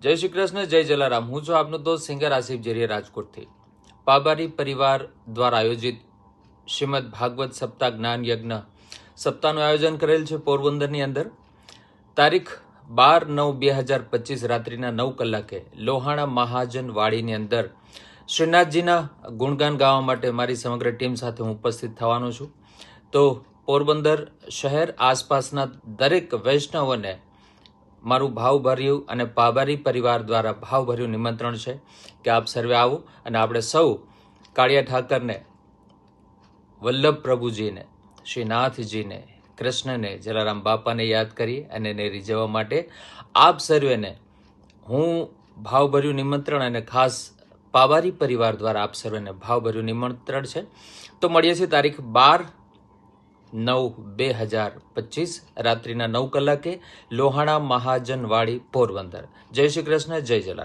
જય શ્રી કૃષ્ણ, જય જલારામ. હું છું આપનો દોસ્ત સિંગર આસિફ જેરિયા રાજકોટથી. પાબારી પરિવાર દ્વારા આયોજિત શ્રીમદ ભાગવત સપ્તાહ જ્ઞાન યજ્ઞ સપ્તાહનું આયોજન કરેલ છે પોરબંદરની અંદર. તારીખ 12/9/2025 રાત્રિના 9 કલાકે લોહાણા મહાજન વાડીની અંદર શ્રીનાથજીના ગુણગાન ગાવા માટે મારી સમગ્ર ટીમ સાથે હું ઉપસ્થિત થવાનો છું. તો પોરબંદર શહેર આસપાસના દરેક વૈષ્ણવોને મારું ભાવભર્યું અને પાબારી પરિવાર દ્વારા ભાવભર્યું નિમંત્રણ છે કે આપ સર્વે આવો અને આપણે સૌ કાળિયા ઠાકરને, વલ્લભ પ્રભુજીને, શ્રીનાથજીને, કૃષ્ણને, જલારામ બાપાને યાદ કરી અને એને રીઝવવા માટે આપ સર્વેને હું ભાવભર્યું નિમંત્રણ અને ખાસ પાબારી પરિવાર દ્વારા આપ સર્વેને ભાવભર્યું નિમંત્રણ છે. તો મળીએ છીએ તારીખ 12/9/2025 રાત્રિના 9 કલાકે લોહાણા મહાજનવાડી પોરબંદર. જય શ્રી કૃષ્ણ, જય જલારામ.